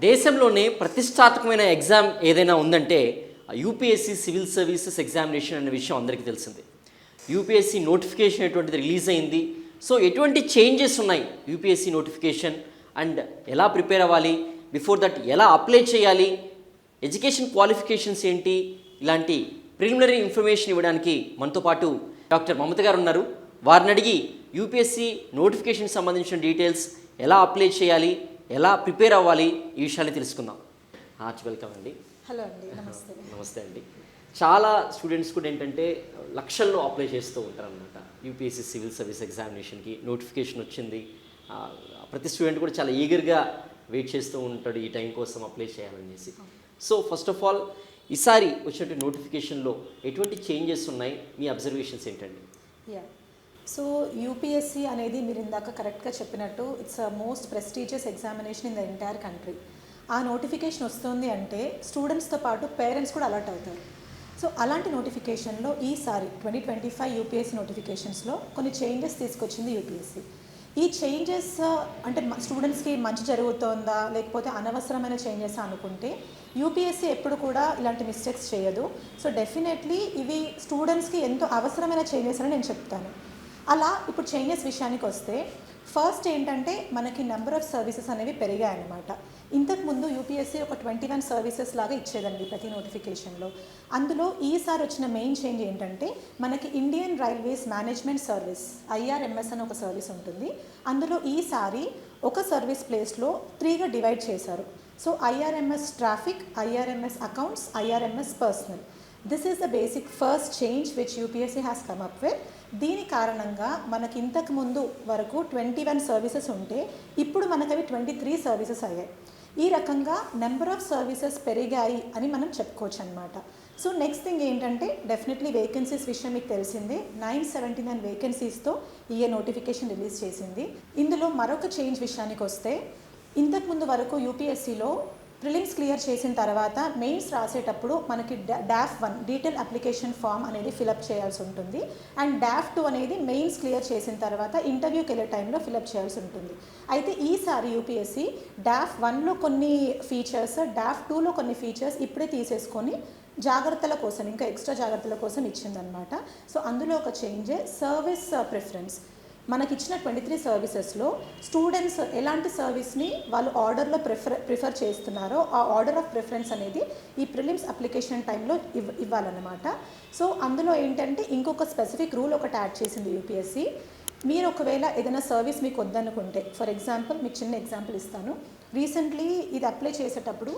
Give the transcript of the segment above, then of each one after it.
దేశంలోనే ప్రతిష్టాత్మకమైన ఎగ్జామ్ ఏదైనా ఉందంటే యూపీఎస్సీ సివిల్ సర్వీసెస్ ఎగ్జామినేషన్ అనే విషయం అందరికీ తెలిసిందే. యూపీఎస్సీ నోటిఫికేషన్ అటువంటిది రిలీజ్ అయింది. సో ఎటువంటి చేంజెస్ ఉన్నాయి యూపీఎస్సీ నోటిఫికేషన్ అండ్ ఎలా ప్రిపేర్ అవ్వాలి, బిఫోర్ దట్ ఎలా అప్లై చేయాలి, ఎడ్యుకేషన్ క్వాలిఫికేషన్స్ ఏంటి, ఇలాంటి ప్రిలిమినరీ ఇన్ఫర్మేషన్ ఇవ్వడానికి మనతో పాటు డాక్టర్ మమత గారు ఉన్నారు. వారిని అడిగి యూపీఎస్సీ నోటిఫికేషన్ సంబంధించిన డీటెయిల్స్, ఎలా అప్లై చేయాలి, ఎలా ప్రిపేర్ అవ్వాలి, ఈ విషయాన్ని తెలుసుకుందాం. వెల్కమ్ అండి. హలో అండి, నమస్తే. నమస్తే అండి. చాలా స్టూడెంట్స్ కూడా ఏంటంటే లక్షల్లో అప్లై చేస్తూ ఉంటారు అనమాట. యూపీఎస్సీ సివిల్ సర్వీస్ ఎగ్జామినేషన్కి నోటిఫికేషన్ వచ్చింది. ప్రతి స్టూడెంట్ కూడా చాలా ఈగర్గా వెయిట్ చేస్తూ ఉంటాడు ఈ టైం కోసం అప్లై చేయాలనేసి. సో ఫస్ట్ ఆఫ్ ఆల్ ఈసారి వచ్చినటువంటి నోటిఫికేషన్లో ఎటువంటి చేంజెస్ ఉన్నాయి, మీ అబ్జర్వేషన్స్ ఏంటండి? సో యూపీఎస్సీ అనేది మీరు ఇందాక కరెక్ట్గా చెప్పినట్టు it's most prestigious examination in the entire country. ఆ నోటిఫికేషన్ వస్తుంది అంటే స్టూడెంట్స్తో పాటు పేరెంట్స్ కూడా అలర్ట్ అవుతారు. సో అలాంటి నోటిఫికేషన్లో ఈసారి 2025 యూపీఎస్సీ నోటిఫికేషన్స్లో కొన్ని చేంజెస్ తీసుకొచ్చింది యూపీఎస్సీ. ఈ చేంజెస్ అంటే స్టూడెంట్స్కి మంచి జరుగుతుందా లేకపోతే అనవసరమైన చేంజెస్ అనుకుంటే యూపీఎస్సీ ఎప్పుడు కూడా ఇలాంటి మిస్టేక్స్ చేయదు. సో డెఫినెట్లీ ఇవి స్టూడెంట్స్కి ఎంతో అవసరమైన చేంజెస్ అని నేను చెప్తాను. అలా ఇప్పుడు చేంజెస్ విషయానికి వస్తే ఫస్ట్ ఏంటంటే మనకి నెంబర్ ఆఫ్ సర్వీసెస్ అనేవి పెరిగాయన్నమాట. ఇంతకుముందు యూపీఎస్సీ ఒక 21 సర్వీసెస్ లాగా ఇచ్చేదండి ప్రతి నోటిఫికేషన్లో. అందులో ఈసారి వచ్చిన మెయిన్ చేంజ్ ఏంటంటే మనకి Indian railways management service IRMS అని ఒక సర్వీస్ ఉంటుంది. అందులో ఈసారి ఒక సర్వీస్ ప్లేస్లో 3గా డివైడ్ చేశారు. So IRMS traffic, IRMS accounts, IRMS personal. This is the basic first change which UPSC has come up with. దీని కారణంగా మనకి ఇంతకు ముందు వరకు 21 సర్వీసెస్ ఉంటే ఇప్పుడు మనకు అవి 23 సర్వీసెస్ అయ్యాయి. ఈ రకంగా నెంబర్ ఆఫ్ సర్వీసెస్ పెరిగాయి అని మనం చెప్పుకోవచ్చు అనమాట. సో నెక్స్ట్ థింగ్ ఏంటంటే డెఫినెట్లీ వేకెన్సీస్ విషయం మీకు తెలిసిందే. 979 వేకెన్సీస్తో ఈ నోటిఫికేషన్ రిలీజ్ చేసింది. ఇందులో మరొక చేంజ్ విషయానికి వస్తే ఇంతకుముందు వరకు యూపీఎస్సీలో ప్రిలిమ్స్ క్లియర్ చేసిన తర్వాత మెయిన్స్ రాసేటప్పుడు మనకి DAF 1 డీటెయిల్ అప్లికేషన్ ఫామ్ అనేది ఫిలప్ చేయాల్సి ఉంటుంది. అండ్ DAF 2 అనేది మెయిన్స్ క్లియర్ చేసిన తర్వాత ఇంటర్వ్యూకి వెళ్ళే టైంలో ఫిలప్ చేయాల్సి ఉంటుంది. అయితే ఈసారి యూపీఎస్సీ DAF 1లో కొన్ని ఫీచర్స్, DAF 2లో కొన్ని ఫీచర్స్ ఇప్పుడే తీసేసుకొని జాగ్రత్తల కోసం, ఇంకా ఎక్స్ట్రా జాగ్రత్తల కోసం ఇచ్చిందనమాట. సో అందులో ఒక చేంజే సర్వీస్ ప్రిఫరెన్స్. మనకిచ్చిన 23 సర్వీసెస్లో స్టూడెంట్స్ ఎలాంటి సర్వీస్ని వాళ్ళు ఆర్డర్లో ప్రిఫర్ చేస్తున్నారో ఆ ఆర్డర్ ఆఫ్ ప్రిఫరెన్స్ అనేది ఈ ప్రిలిమ్స్ అప్లికేషన్ టైంలో ఇవ్వాలన్నమాట. సో అందులో ఏంటంటే ఇంకొక స్పెసిఫిక్ రూల్ ఒకటి యాడ్ చేసింది యూపీఎస్సీ. మీరు ఒకవేళ ఏదైనా సర్వీస్ మీకు వద్దనుకుంటే, ఫర్ ఎగ్జాంపుల్ మీకు చిన్న ఎగ్జాంపుల్ ఇస్తాను. రీసెంట్లీ ఇది అప్లై చేసేటప్పుడు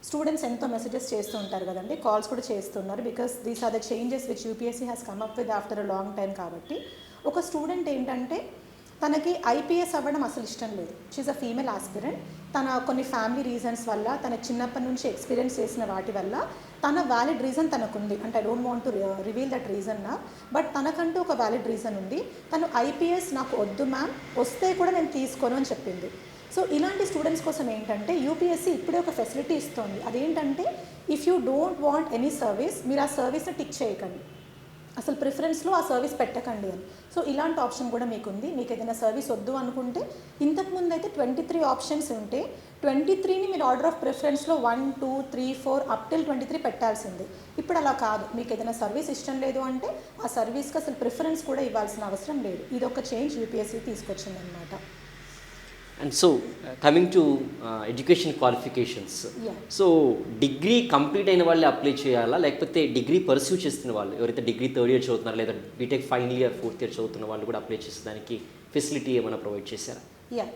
స్టూడెంట్స్ ఎంతో మెసేజెస్ చేస్తూ ఉంటారు కదండి, కాల్స్ కూడా చేస్తున్నారు. Because these are the changes which UPSC has come up with after a long time. కాబట్టి ఒక స్టూడెంట్ ఏంటంటే తనకి ఐపీఎస్ అవ్వడం అసలు ఇష్టం లేదు. She a female aspirant. తన కొన్ని ఫ్యామిలీ రీజన్స్ వల్ల, తన చిన్నప్పటి నుంచి ఎక్స్పీరియన్స్ చేసిన వాటి వల్ల తన వ్యాలిడ్ రీజన్ తనకుంది. అంటే I don't want to reveal that reason నా, బట్ తనకంటూ ఒక వ్యాలిడ్ రీజన్ ఉంది. తను ఐపీఎస్ నాకు వద్దు మ్యామ్, వస్తే కూడా నేను తీసుకోను అని చెప్పింది. సో ఇలాంటి స్టూడెంట్స్ కోసం ఏంటంటే యూపీఎస్సీ ఇప్పుడే ఒక ఫెసిలిటీ ఇస్తుంది. అదేంటంటే if you don't want any service, మీరు ఆ సర్వీస్ని టిక్ చేయకండి, అసలు ప్రిఫరెన్స్లో ఆ సర్వీస్ పెట్టకండి అని. సో ఇలాంటి ఆప్షన్ కూడా మీకు ఉంది. మీకు ఏదైనా సర్వీస్ వద్దు అనుకుంటే ఇంతకుముందు అయితే 23 ఆప్షన్స్ ఉంటే 23ని మీరు ఆర్డర్ ఆఫ్ ప్రిఫరెన్స్లో 1, 2, 3, 4 అప్ టిల్ 23 పెట్టాల్సింది. ఇప్పుడు అలా కాదు. మీకు ఏదైనా సర్వీస్ ఇష్టం లేదు అంటే ఆ సర్వీస్కి అసలు ప్రిఫరెన్స్ కూడా ఇవ్వాల్సిన అవసరం లేదు. ఇది ఒక చేంజ్ యూపీఎస్సీ తీసుకొచ్చిందనమాట. And so coming to education qualifications, so degree complete అయిన వాళ్ళే అప్లై చేయాలా, లేకపోతే డిగ్రీ పర్సూ చేస్తున్న వాళ్ళు, ఎవరైతే డిగ్రీ 3rd ఇయర్ చదువుతున్నారో లేదా BTech final year 4th year చదువుతున్న వాళ్ళు కూడా అప్లై చేసేదానికి ఫెసిలిటీ ఏమైనా ప్రొవైడ్ చేశారా?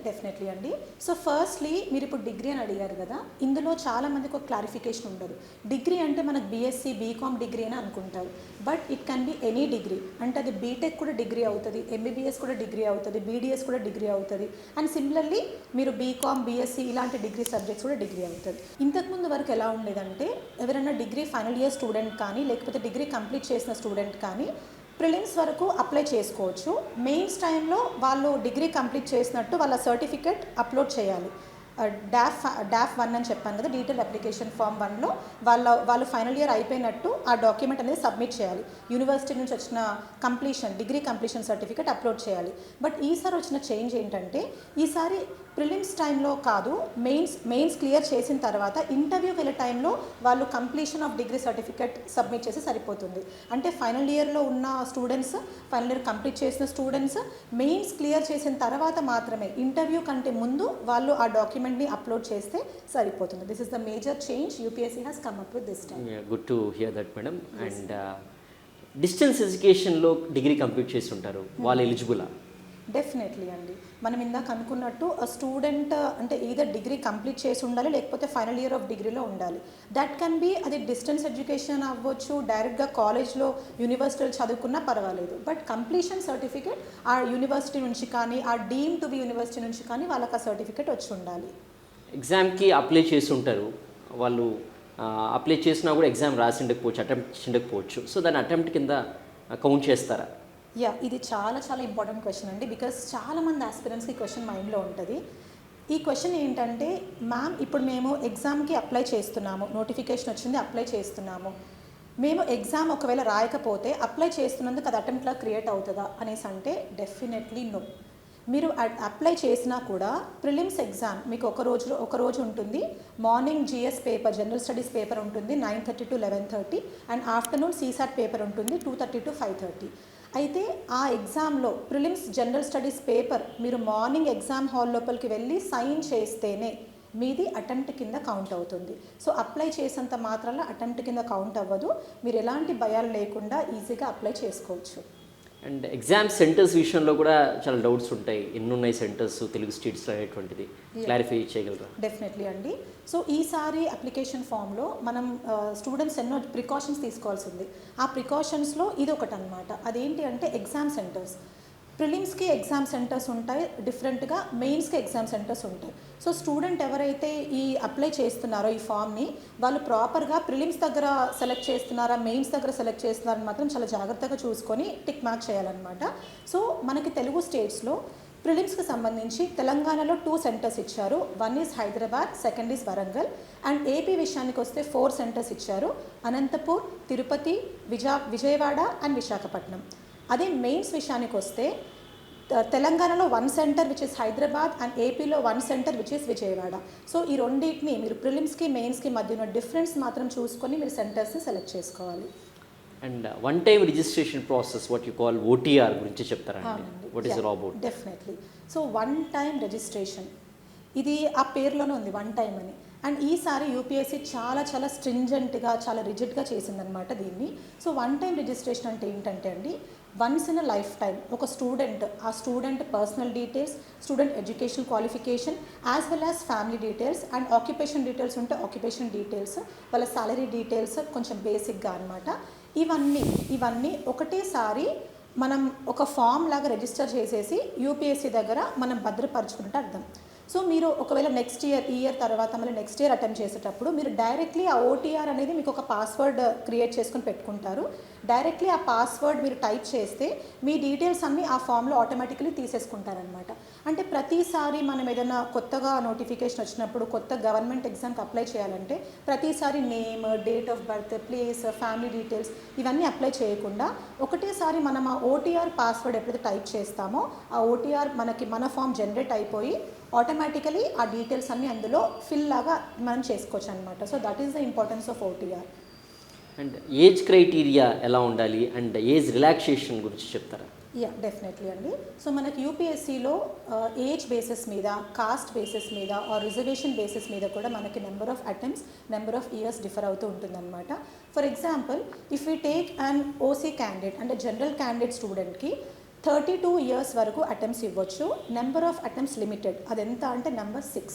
డెఫినెట్లీ అండి. సో ఫస్ట్లీ మీరు ఇప్పుడు డిగ్రీ అని అడిగారు కదా, ఇందులో చాలామందికి ఒక క్లారిఫికేషన్ ఉండదు. డిగ్రీ అంటే మనకు బీఎస్సీ, బీకామ్ డిగ్రీ అని అనుకుంటారు. But it can be any degree. అంటే అది బీటెక్ కూడా డిగ్రీ అవుతుంది, ఎంబీబీఎస్ కూడా డిగ్రీ అవుతుంది, బీడీఎస్ కూడా డిగ్రీ అవుతుంది. అండ్ సిమిలర్లీ మీరు బీకామ్, బీఎస్సీ ఇలాంటి డిగ్రీ సబ్జెక్ట్స్ కూడా డిగ్రీ అవుతుంది. ఇంతకుముందు వరకు ఎలా ఉండేదంటే ఎవరైనా డిగ్రీ ఫైనల్ ఇయర్ స్టూడెంట్ కానీ లేకపోతే డిగ్రీ కంప్లీట్ చేసిన స్టూడెంట్ కానీ ప్రిలిమ్స్ వరకు అప్లై చేసుకోవచ్చు. మెయిన్స్ టైంలో వాళ్ళు డిగ్రీ కంప్లీట్ చేసినట్టు వాళ్ళ సర్టిఫికేట్ అప్లోడ్ చేయాలి. DAF 1 అని చెప్పాను కదా, డీటెయిల్ అప్లికేషన్ ఫామ్ 1లో వాళ్ళు ఫైనల్ ఇయర్ అయిపోయినట్టు ఆ డాక్యుమెంట్ అనేది సబ్మిట్ చేయాలి. యూనివర్సిటీ నుంచి వచ్చిన డిగ్రీ కంప్లీషన్ సర్టిఫికేట్ అప్లోడ్ చేయాలి. బట్ ఈసారి వచ్చిన చేంజ్ ఏంటంటే ఈసారి ప్రిలిమ్స్ టైంలో కాదు, మెయిన్స్ క్లియర్ చేసిన తర్వాత ఇంటర్వ్యూకి వెళ్ళే టైంలో వాళ్ళు completion of degree certificate submit చేసి సరిపోతుంది. అంటే ఫైనల్ ఇయర్లో ఉన్న స్టూడెంట్స్, ఫైనల్ ఇయర్ కంప్లీట్ చేసిన స్టూడెంట్స్ మెయిన్స్ క్లియర్ చేసిన తర్వాత మాత్రమే ఇంటర్వ్యూ కంటే ముందు వాళ్ళు ఆ డాక్యుమెంట్ని అప్లోడ్ చేస్తే సరిపోతుంది. This is the major change UPSC has come up with this time. Good to hear that madam. And distance ఎడ్యుకేషన్లో డిగ్రీ కంప్లీట్ చేసి ఉంటారు, వాళ్ళు ఎలిజిబులా? డెఫినెట్లీ అండి. మనం ఇందాక అనుకున్నట్టు స్టూడెంట్ అంటే ఈదర్ డిగ్రీ కంప్లీట్ చేసి ఉండాలి, లేకపోతే ఫైనల్ ఇయర్ ఆఫ్ డిగ్రీలో ఉండాలి. దట్ కెన్ బి అది డిస్టెన్స్ ఎడ్యుకేషన్ అవ్వచ్చు, డైరెక్ట్గా కాలేజ్లో యూనివర్సిటీలో చదువుకున్నా పర్వాలేదు. బట్ కంప్లీషన్ సర్టిఫికేట్ ఆ యూనివర్సిటీ నుంచి కానీ, ఆ డీమ్ టు బి యూనివర్సిటీ నుంచి కానీ వాళ్ళకి ఆ సర్టిఫికేట్ వచ్చి ఉండాలి. ఎగ్జామ్కి అప్లై చేసి ఉంటారు వాళ్ళు, అప్లై చేసినా కూడా ఎగ్జామ్ రాసి ఉండకపోవచ్చు, అటెంప్ట్ ఉండకపోవచ్చు. సో దాన్ని అటెంప్ట్ కింద కౌంట్ చేస్తారా? యా, ఇది చాలా చాలా ఇంపార్టెంట్ క్వశ్చన్ అండి. బికాస్ చాలామంది ఆస్పిరెంట్స్కి ఈ క్వశ్చన్ మైండ్లో ఉంటుంది. ఈ క్వశ్చన్ ఏంటంటే, మ్యామ్ ఇప్పుడు మేము ఎగ్జామ్కి అప్లై చేస్తున్నాము, నోటిఫికేషన్ వచ్చింది, అప్లై చేస్తున్నాము, మేము ఎగ్జామ్ ఒకవేళ రాయకపోతే అప్లై చేస్తున్నందుకు అది అటెంప్ట్లా క్రియేట్ అవుతుందా అనేసి అంటే డెఫినెట్లీ నో. మీరు అప్లై చేసినా కూడా ప్రిలిమ్స్ ఎగ్జామ్ మీకు ఒక రోజు ఉంటుంది. Morning GS paper, general studies paper ఉంటుంది 9:30 to 11:30, and afternoon CSAT paper ఉంటుంది 2:30 to 5:30. అయితే ఆ ఎగ్జామ్లో ప్రిలిమ్స్ జనరల్ స్టడీస్ పేపర్ మీరు మార్నింగ్ ఎగ్జామ్ హాల్ లోపలికి వెళ్ళి సైన్ చేస్తేనే మీది అటెంప్ట్ కింద కౌంట్ అవుతుంది. సో అప్లై చేసేంత మాత్రాన అటెంప్ట్ కింద కౌంట్ అవ్వదు. మీరు ఎలాంటి భయాలు లేకుండా ఈజీగా అప్లై చేసుకోవచ్చు. అండ్ ఎగ్జామ్ సెంటర్స్ విషయంలో కూడా చాలా డౌట్స్ ఉంటాయి. ఎన్ని ఉన్నాయి సెంటర్స్ తెలుగు స్టేట్స్లో అనేటువంటిది క్లారిఫై చేయగలరా? డెఫినెట్లీ అండి. సో ఈసారి అప్లికేషన్ ఫామ్లో మనం స్టూడెంట్స్ ఎన్నో ప్రికాషన్స్ తీసుకోవాల్సి ఉంది. ఆ ప్రికాషన్స్లో ఇది ఒకటి అనమాట. అదేంటి అంటే ఎగ్జామ్ సెంటర్స్. ప్రిలిమ్స్కి ఎగ్జామ్ సెంటర్స్ ఉంటాయి, డిఫరెంట్గా మెయిన్స్కి ఎగ్జామ్ సెంటర్స్ ఉంటాయి. సో స్టూడెంట్ ఎవరైతే ఈ అప్లై చేస్తున్నారో ఈ ఫామ్ని, వాళ్ళు ప్రాపర్గా ప్రిలిమ్స్ దగ్గర సెలెక్ట్ చేస్తున్నారా, మెయిన్స్ దగ్గర సెలెక్ట్ చేస్తున్నారని మాత్రం చాలా జాగ్రత్తగా చూసుకొని టిక్ మార్క్ చేయాలన్నమాట. సో మనకి తెలుగు స్టేట్స్లో ప్రిలిమ్స్కి సంబంధించి తెలంగాణలో 2 సెంటర్స్ ఇచ్చారు. 1 is Hyderabad, 2nd is Warangal. And AP విషయానికి వస్తే 4 సెంటర్స్ ఇచ్చారు. అనంతపూర్, తిరుపతి, విజయవాడ అండ్ విశాఖపట్నం. అదే మెయిన్స్ విషయానికి వస్తే తెలంగాణలో 1 centre which is Hyderabad, and ఏపీలో 1 centre which is Vijayawada. So ఈ రెండింటిని మీరు ప్రిలిమ్స్కి మెయిన్స్కి మధ్య ఉన్న డిఫరెన్స్ మాత్రం చూసుకొని మీరు సెంటర్స్ని సెలెక్ట్ చేసుకోవాలి. And one time registration process, what you call OTR గురించి చెప్తారా? What is about? Definitely. So one time registration, ఇది ఆ పేరులోనే ఉంది, వన్ టైం అని. అండ్ ఈసారి యూపీఎస్సీ చాలా చాలా స్ట్రింజెంట్గా, చాలా రిజిడ్గా చేసిందనమాట దీన్ని. సో వన్ టైం రిజిస్ట్రేషన్ అంటే ఏంటంటే అండి, once in a life time ఒక స్టూడెంట్, ఆ student personal details, student educational qualification, as well as family details and occupation details ఉంటే ఆక్యుపేషన్ డీటెయిల్స్, వాళ్ళ సాలరీ డీటెయిల్స్ కొంచెం బేసిక్గా అనమాట. ఇవన్నీ ఒకటేసారి మనం ఒక ఫామ్ లాగా రిజిస్టర్ చేసేసి యూపీఎస్సీ దగ్గర మనం భద్రపరచుకుంటే అర్థం. సో మీరు ఒకవేళ ఈ ఇయర్ తర్వాత మళ్ళీ నెక్స్ట్ ఇయర్ అటెంప్ట్ చేసేటప్పుడు మీరు డైరెక్ట్లీ ఆ ఓటీఆర్ అనేది మీకు ఒక పాస్వర్డ్ క్రియేట్ చేసుకొని పెట్టుకుంటారు. డైరెక్ట్లీ ఆ పాస్వర్డ్ మీరు టైప్ చేస్తే మీ డీటెయిల్స్ అన్నీ ఆ ఫామ్లో ఆటోమేటికలీ తీసేసుకుంటారనమాట. అంటే ప్రతిసారి మనం ఏదైనా కొత్తగా నోటిఫికేషన్ వచ్చినప్పుడు, కొత్త గవర్నమెంట్ ఎగ్జామ్కి అప్లై చేయాలంటే ప్రతిసారి name, date of birth, place, family details ఇవన్నీ అప్లై చేయకుండా ఒకటేసారి మనం ఆ ఓటీఆర్ పాస్వర్డ్ ఎప్పుడైతే టైప్ చేస్తామో ఆ ఓటీఆర్ మన ఫామ్ జనరేట్ అయిపోయి ఆటోమేటికలీ ఆ డీటెయిల్స్ అన్నీ అందులో ఫిల్ లాగా మనం చేసుకోవచ్చు అనమాట. So that is the importance of OTR. And age criteria ఎలా ఉండాలి అండ్ ఏజ్ రిలాక్సేషన్ గురించి చెప్తారా? యా, డెఫినెట్లీ అండి. సో మనకి యూపీఎస్సీలో ఏజ్ బేసిస్ మీద, కాస్ట్ బేసిస్ మీద ఆర్ రిజర్వేషన్ బేసిస్ మీద కూడా మనకి number of attempts, number of years differ అవుతూ ఉంటుందన్నమాట. For example, if we take an OC candidate అంటే జనరల్ క్యాండిడేట్ స్టూడెంట్కి 32 ఇయర్స్ వరకు అటెంప్ట్స్ ఇవ్వచ్చు. నెంబర్ ఆఫ్ అటెంప్ట్స్ లిమిటెడ్, అది ఎంత అంటే నెంబర్ 6.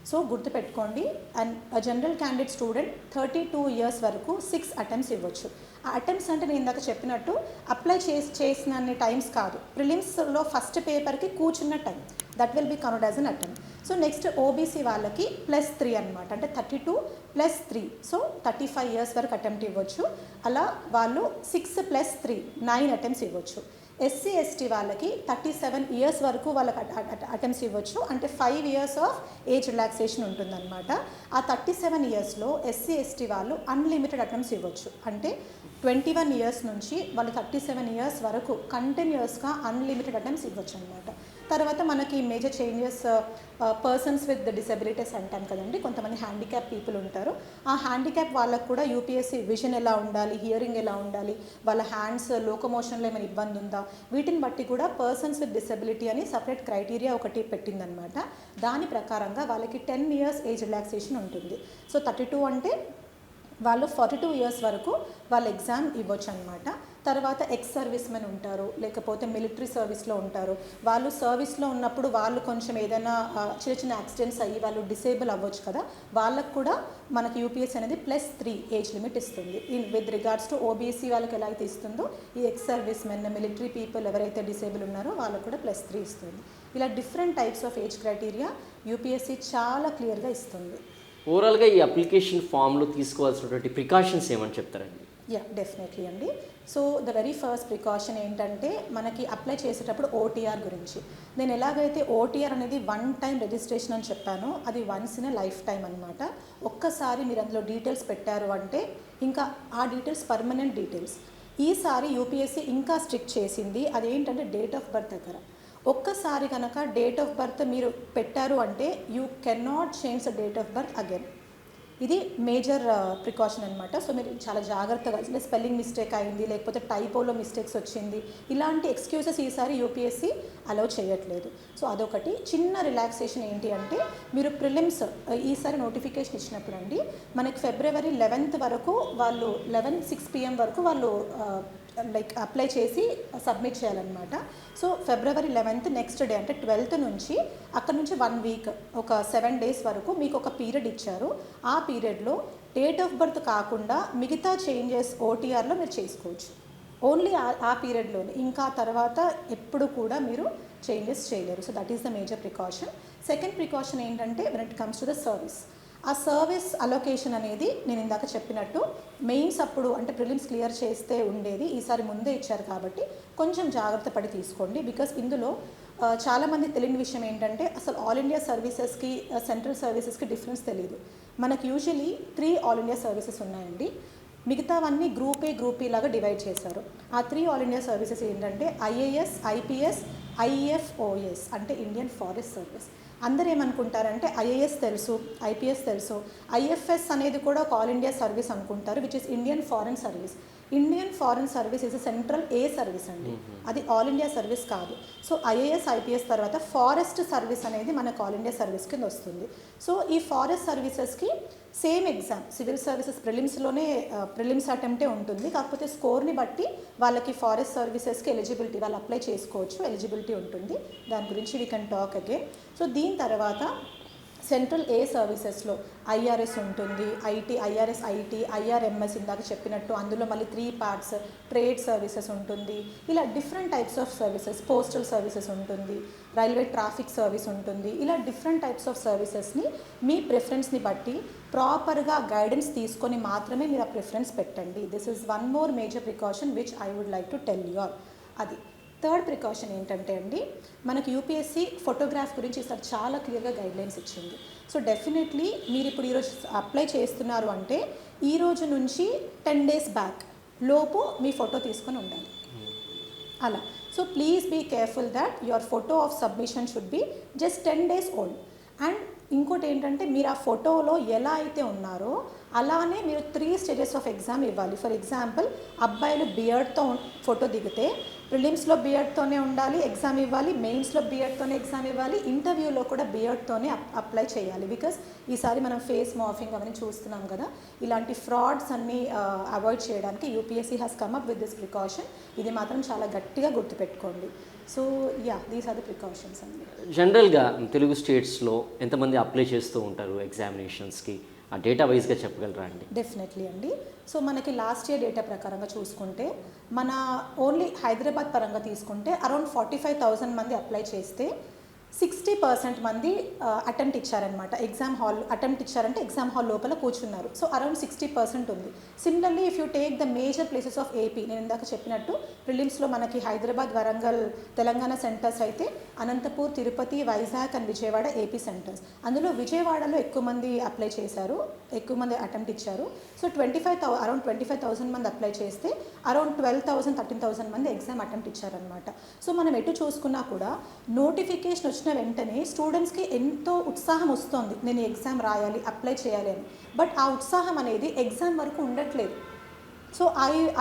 సో గుర్తుపెట్టుకోండి, and general candidate student 32 years వరకు 6 అటెంప్ట్స్ ఇవ్వచ్చు. ఆ అటెంప్ట్స్ అంటే నేను ఇందాక చెప్పినట్టు అప్లై చేసిన టైమ్స్ కాదు, ప్రిలిమ్స్లో ఫస్ట్ పేపర్కి కూర్చున్న time, that will be counted as an attempt. So next OBC వాళ్ళకి +3 అనమాట, అంటే 32 + 3, సో 35 ఇయర్స్ వరకు అటెంప్ట్ ఇవ్వచ్చు. అలా వాళ్ళు 6 + 3 9 అటెంప్ట్స్ ఇవ్వచ్చు. ఎస్సీ ఎస్టీ వాళ్ళకి 37 ఇయర్స్ వరకు వాళ్ళకి అటెంప్ట్స్ ఇవ్వచ్చు, అంటే 5 ఇయర్స్ ఆఫ్ ఏజ్ రిలాక్సేషన్ ఉంటుందన్నమాట. ఆ 37 ఇయర్స్లో ఎస్సీ ఎస్టీ వాళ్ళు అన్లిమిటెడ్ అటెంప్ట్స్ ఇవ్వచ్చు, అంటే 21 ఇయర్స్ నుంచి వాళ్ళు 37 ఇయర్స్ వరకు కంటిన్యూస్గా అన్లిమిటెడ్ అటెంప్ట్స్ ఇవ్వచ్చు అనమాట. తర్వాత మనకి major changes persons with disabilities అంటాం కదండి, కొంతమంది హ్యాండిక్యాప్ పీపుల్ ఉంటారు. ఆ హ్యాండిక్యాప్ వాళ్ళకు కూడా యూపీఎస్సీ విజన్ ఎలా ఉండాలి, హియరింగ్ ఎలా ఉండాలి, వాళ్ళ హ్యాండ్స్ లోకోమోషన్లో ఏమైనా ఇబ్బంది ఉందా, వీటిని బట్టి కూడా పర్సన్స్ విత్ డిసెబిలిటీ అని సపరేట్ క్రైటీరియా ఒకటి పెట్టిందనమాట. దాని ప్రకారంగా వాళ్ళకి 10 years ఏజ్ రిలాక్సేషన్ ఉంటుంది. సో 32 అంటే వాళ్ళు 42 years వరకు వాళ్ళు ఎగ్జామ్ ఇవ్వచ్చు అనమాట. తర్వాత ఎక్స్ సర్వీస్ మెన్ ఉంటారు, లేకపోతే మిలిటరీ సర్వీస్లో ఉంటారు. వాళ్ళు సర్వీస్లో ఉన్నప్పుడు వాళ్ళు కొంచెం ఏదైనా చిన్న చిన్న యాక్సిడెంట్స్ అయ్యి వాళ్ళు డిసేబుల్ అవ్వచ్చు కదా, వాళ్ళకు కూడా మనకి యూపీఎస్ అనేది +3 ఏజ్ లిమిట్ ఇస్తుంది. విత్ రిగార్డ్స్ టు ఓబీసీ వాళ్ళకి ఎలా అయితే ఇస్తుందో, ఈ ex service men, military people ఎవరైతే డిసేబుల్ ఉన్నారో వాళ్ళకు కూడా +3 ఇస్తుంది. ఇలా different types of age criteria UPSC చాలా క్లియర్గా ఇస్తుంది. ఓవరాల్గా ఈ అప్లికేషన్ ఫామ్లో తీసుకోవాల్సినటువంటి ప్రికాషన్స్ ఏమని చెప్తారండి? డెఫినెట్లీ అండి. So the very first precaution ఏంటంటే మనకి అప్లై చేసేటప్పుడు ఓటీఆర్ గురించి. నేను ఎలాగైతే ఓటీఆర్ అనేది 1 time రిజిస్ట్రేషన్ అని చెప్పానో, అది వన్స్ ఇన్ లైఫ్ టైం అనమాట. ఒక్కసారి మీరు అందులో డీటెయిల్స్ పెట్టారు అంటే ఇంకా ఆ డీటెయిల్స్ పర్మనెంట్ డీటెయిల్స్. ఈసారి యూపీఎస్సీ ఇంకా స్ట్రిక్ట్ చేసింది, అదేంటంటే డేట్ ఆఫ్ బర్త్ దగ్గర. ఒక్కసారి కనుక డేట్ ఆఫ్ బర్త్ మీరు పెట్టారు అంటే you can not change the date of birth again. ఇది మేజర్ ప్రికాషన్ అనమాట. సో మీరు చాలా జాగ్రత్తగా, స్పెల్లింగ్ మిస్టేక్ అయింది, లేకపోతే టైపోలో మిస్టేక్స్ వచ్చింది, ఇలాంటి ఎక్స్క్యూజెస్ ఈసారి యూపీఎస్సీ అలౌ చేయట్లేదు. సో అదొకటి. చిన్న రిలాక్సేషన్ ఏంటి అంటే, మీరు ప్రిలిమ్స్ ఈసారి నోటిఫికేషన్ ఇచ్చినప్పుడు అండి, మనకి February 11th వరకు వాళ్ళు 6 PM వరకు వాళ్ళు అప్లై చేసి సబ్మిట్ చేయాలన్నమాట. So February 11th next day అంటే 12th నుంచి అక్కడ నుంచి 1 week, ఒక 7 days వరకు మీకు ఒక పీరియడ్ ఇచ్చారు. ఆ పీరియడ్లో డేట్ ఆఫ్ బర్త్ కాకుండా మిగతా చేంజెస్ ఓటీఆర్లో మీరు చేసుకోవచ్చు. ఓన్లీ ఆ పీరియడ్లోనే, ఇంకా తర్వాత ఎప్పుడు కూడా మీరు చేంజెస్ చేయలేరు. So that is the major precaution. Second precaution ఏంటంటే, when it comes to the service, ఆ సర్వీస్ అలొకేషన్ అనేది నేను ఇందాక చెప్పినట్టు మెయిన్స్ అప్పుడు అంటే ప్రిలిమ్స్ క్లియర్ చేస్తే ఉండేది, ఈసారి ముందే ఇచ్చారు కాబట్టి కొంచెం జాగ్రత్త పడి తీసుకోండి. బికాస్ ఇందులో చాలామంది తెలియని విషయం ఏంటంటే, అసలు ఆల్ ఇండియా సర్వీసెస్కి సెంట్రల్ సర్వీసెస్కి డిఫరెన్స్ తెలియదు. మనకు యూజువలీ 3 ఆల్ ఇండియా సర్వీసెస్ ఉన్నాయండి, మిగతావన్నీ గ్రూప్ ఏ గ్రూప్ ఈ లాగా డివైడ్ చేశారు. ఆ 3 ఆల్ ఇండియా సర్వీసెస్ ఏంటంటే ఐఏఎస్, ఐపీఎస్, ఐఎఫ్ఓఎస్ అంటే ఇండియన్ ఫారెస్ట్ సర్వీస్. అందరూ ఏమనుకుంటారంటే ఐఏఎస్ తెలుసు, ఐపీఎస్ తెలుసు, ఐఎఫ్ఎస్ అనేది కూడా ఒక ఆల్ ఇండియా సర్వీస్ అనుకుంటారు, which is Indian foreign service. Indian foreign service is central A service అండి, అది ఆల్ ఇండియా సర్వీస్ కాదు. సో ఐఏఎస్, ఐపీఎస్ తర్వాత ఫారెస్ట్ సర్వీస్ అనేది మనకు ఆల్ ఇండియా సర్వీస్ కింద వస్తుంది. సో ఈ ఫారెస్ట్ సర్వీసెస్కి సేమ్ ఎగ్జామ్, సివిల్ సర్వీసెస్ ప్రిలిమ్స్లోనే ప్రిలిమ్స్ అటెంప్టే ఉంటుంది, కాకపోతే స్కోర్ని బట్టి వాళ్ళకి ఫారెస్ట్ సర్వీసెస్కి ఎలిజిబిలిటీ వాళ్ళు అప్లై చేసుకోవచ్చు, ఎలిజిబిలిటీ ఉంటుంది. దాని గురించి we can talk again. So దీని తర్వాత సెంట్రల్ ఏ సర్వీసెస్లో ఐఆర్ఎస్ ఉంటుంది, ఐఆర్ఎస్ ఐటీ, ఐఆర్ఎంఎస్ ఇందాక చెప్పినట్టు, అందులో మళ్ళీ 3 parts, ట్రేడ్ సర్వీసెస్ ఉంటుంది. ఇలా different types of services, postal services ఉంటుంది, రైల్వే ట్రాఫిక్ సర్వీస్ ఉంటుంది. ఇలా డిఫరెంట్ టైప్స్ ఆఫ్ సర్వీసెస్ని మీ ప్రిఫరెన్స్ని బట్టి ప్రాపర్గా గైడెన్స్ తీసుకొని మాత్రమే మీరు ఆ ప్రిఫరెన్స్ పెట్టండి. This is one more major precaution which I would like to tell you all. అది థర్డ్ ప్రికాషన్ ఏంటంటే అండి, మనకి యూపీఎస్సీ ఫోటోగ్రాఫ్ గురించి ఈసారి చాలా క్లియర్గా గైడ్లైన్స్ ఇచ్చింది. సో డెఫినెట్లీ మీరు ఇప్పుడు ఈరోజు అప్లై చేస్తున్నారు అంటే ఈ రోజు నుంచి 10 days బ్యాక్ లోపు మీ ఫోటో తీసుకొని ఉండాలి అలా. So please be careful that your photo of submission should be just 10 days old. And ఇంకోటి ఏంటంటే, మీరు ఆ ఫోటోలో ఎలా అయితే ఉన్నారో అలానే మీరు 3 stages ఆఫ్ ఎగ్జామ్ ఇవ్వాలి. ఫర్ ఎగ్జాంపుల్, అబ్బాయిలు బియర్డ్తో ఫోటో దిగితే ప్రిలిమ్స్లో బియర్డ్తోనే ఉండాలి, ఎగ్జామ్ ఇవ్వాలి, మెయిన్స్లో బియర్డ్తోనే ఎగ్జామ్ ఇవ్వాలి, ఇంటర్వ్యూలో కూడా బియర్డ్తోనే అప్లై చేయాలి. బికాస్ ఈసారి మనం ఫేస్ మాఫింగ్ అవన్నీ చూస్తున్నాం కదా, ఇలాంటి ఫ్రాడ్స్ అన్నీ అవాయిడ్ చేయడానికి UPSC has come up with this precaution. ఇది మాత్రం చాలా గట్టిగా గుర్తుపెట్టుకోండి. So these are the precautions అండి. జనరల్గా తెలుగు స్టేట్స్లో ఎంతమంది అప్లై చేస్తూ ఉంటారు ఎగ్జామినేషన్స్కి, ఆ డేటా వైజ్గా చెప్పగలరా అండి? డెఫినెట్లీ అండి. సో మనకి లాస్ట్ ఇయర్ డేటా ప్రకారంగా చూసుకుంటే, మన ఓన్లీ హైదరాబాద్ పరంగా తీసుకుంటే అరౌండ్ 45,000 మంది అప్లై చేస్తే 60% మంది అటెంప్ట్ ఇచ్చారనమాట. ఎగ్జామ్ హాల్ అటెంప్ట్ ఇచ్చారంటే ఎగ్జామ్ హాల్ లోపల కూర్చున్నారు. సో అరౌండ్ 60% ఉంది. Similarly if you take the major places of AP, నేను ఇందాక చెప్పినట్టు ప్రిలిమ్స్లో మనకి హైదరాబాద్, వరంగల్, తెలంగాణ సెంటర్స్ అయితే, Anantapur, Tirupati, Vizag and Vijayawada AP centres. అందులో విజయవాడలో ఎక్కువ మంది అప్లై చేశారు, ఎక్కువ మంది అటెంప్ట్ ఇచ్చారు. సో అరౌండ్ 25,000 మంది అప్లై చేస్తే అరౌండ్ 12,000 13,000 మంది ఎగ్జామ్ అటెంప్ట్ ఇచ్చారనమాట. సో మనం ఎటు చూసుకున్నా కూడా నోటిఫికేషన్ వచ్చిన వెంటనే స్టూడెంట్స్కి ఎంతో ఉత్సాహం వస్తుంది, నేను ఎగ్జామ్ రాయాలి, అప్లై చేయాలి అని. బట్ ఆ ఉత్సాహం అనేది ఎగ్జామ్ వరకు ఉండట్లేదు. So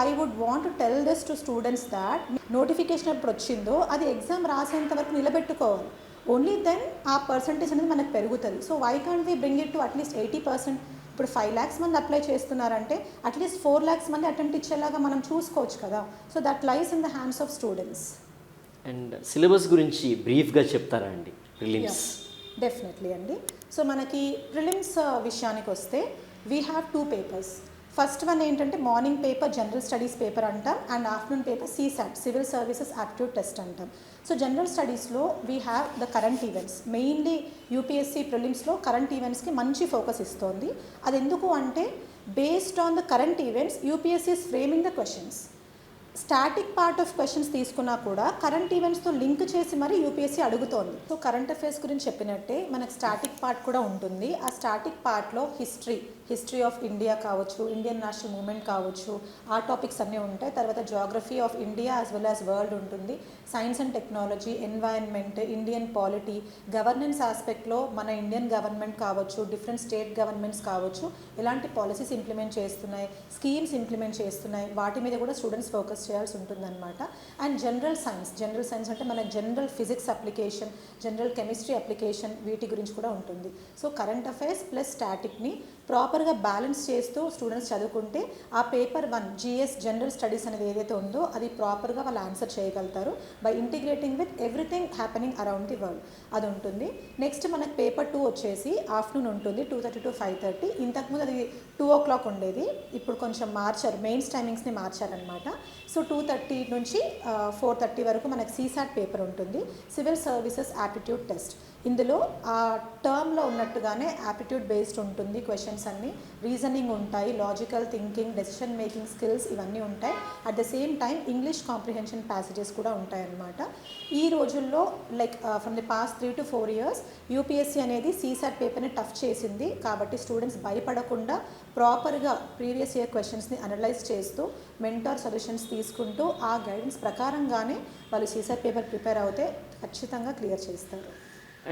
I would want to tell this to students that notification ఎప్పుడు వచ్చిందో అది ఎగ్జామ్ రాసేంత వరకు నిలబెట్టుకోవాలి. ఓన్లీ దెన్ ఆ పర్సంటేజ్ అనేది మనకు పెరుగుతుంది. So why can't we bring it to at least 80%? ఇప్పుడు 5 lakhs మంది అప్లై చేస్తున్నారంటే అట్లీస్ట్ 4 lakhs మంది అటెంప్ట్ ఇచ్చేలాగా మనం చూసుకోవచ్చు కదా. So that lies in the hands of students. And syllabus గురించి బ్రీఫ్గా చెప్తారా అండి ప్రిలిమ్స్? డెఫినెట్లీ అండి. సో మనకి ప్రిలిమ్స్ విషయానికి వస్తే we have 2 papers. First one ఏంటంటే morning paper general studies paper అంటాం, and afternoon paper CSAT, civil services aptitude test అంటాం. సో జనరల్ స్టడీస్లో we have the current events. Mainly UPSC ప్రిలిమ్స్లో కరెంట్ ఈవెంట్స్కి మంచి ఫోకస్ ఇస్తోంది. అది ఎందుకు అంటే based on the current events UPSC is framing the questions. Static part of questions తీసుకున్నా కూడా కరెంట్ ఈవెంట్స్తో లింక్ చేసి మరి యూపీఎస్సీ అడుగుతోంది. సో కరెంట్ అఫైర్స్ గురించి చెప్పినట్టే మనకు స్టాటిక్ పార్ట్ కూడా ఉంటుంది. ఆ స్టాటిక్ పార్ట్లో హిస్టరీ ఆఫ్ ఇండియా కావచ్చు, ఇండియన్ నేషనల్ మూవ్మెంట్ కావచ్చు, ఆ టాపిక్స్ అన్నీ ఉంటాయి. తర్వాత geography of India as well as world ఉంటుంది. Science and technology, environment, Indian polity, governance ఆస్పెక్ట్లో మన ఇండియన్ గవర్నమెంట్ కావచ్చు, డిఫరెంట్ స్టేట్ గవర్నమెంట్స్ కావచ్చు, ఎలాంటి పాలసీస్ ఇంప్లిమెంట్ చేస్తున్నాయి, స్కీమ్స్ ఇంప్లిమెంట్ చేస్తున్నాయి, వాటి మీద కూడా స్టూడెంట్స్ ఫోకస్ చేయాల్సి ఉంటుందన్నమాట. అండ్ జనరల్ సైన్స్ అంటే మన general physics application, general chemistry application, వీటి గురించి కూడా ఉంటుంది. సో కరెంట్ అఫైర్స్ ప్లస్ స్టాటిక్ని ప్రాపర్గా బ్యాలెన్స్ చేస్తూ స్టూడెంట్స్ చదువుకుంటే ఆ పేపర్ 1 జిఎస్ జనరల్ స్టడీస్ అనేది ఏదైతే ఉందో అది ప్రాపర్గా వాళ్ళు ఆన్సర్ చేయగలుగుతారు by integrating with everything happening around the world. అది ఉంటుంది. నెక్స్ట్ మనకు పేపర్ 2 వచ్చేసి ఆఫ్టర్నూన్ ఉంటుంది, 2:30 to 5:30. ఇంతకుముందు అది 2 o'clock ఉండేది, ఇప్పుడు కొంచెం మార్చారు, మెయిన్స్ టైమింగ్స్ని మార్చారనమాట. సో 2:30 నుంచి 4:30 వరకు మనకు CSAT పేపర్ ఉంటుంది, సివిల్ సర్వీసెస్ యాప్టిట్యూడ్ టెస్ట్. ఇందులో ఆ టర్మ్లో ఉన్నట్టుగానే యాప్టిట్యూడ్ బేస్డ్ ఉంటుంది, క్వశ్చన్స్ అన్నీ రీజనింగ్ ఉంటాయి, logical thinking, decision making skills ఇవన్నీ ఉంటాయి. At the same time English comprehension passages కూడా ఉంటాయన్నమాట. ఈ రోజుల్లో like from the past 3 to 4 years UPSC అనేది CSAT పేపర్ని టఫ్ చేసింది. కాబట్టి స్టూడెంట్స్ భయపడకుండా ప్రాపర్గా ప్రీవియస్ ఇయర్ క్వశ్చన్స్ని అనలైజ్ చేస్తూ మెంటార్ సజెషన్స్ తీసుకుంటూ ఆ గైడెన్స్ ప్రకారంగానే వాళ్ళు CSAT పేపర్ ప్రిపేర్ అవుతే ఖచ్చితంగా క్లియర్ చేస్తారు.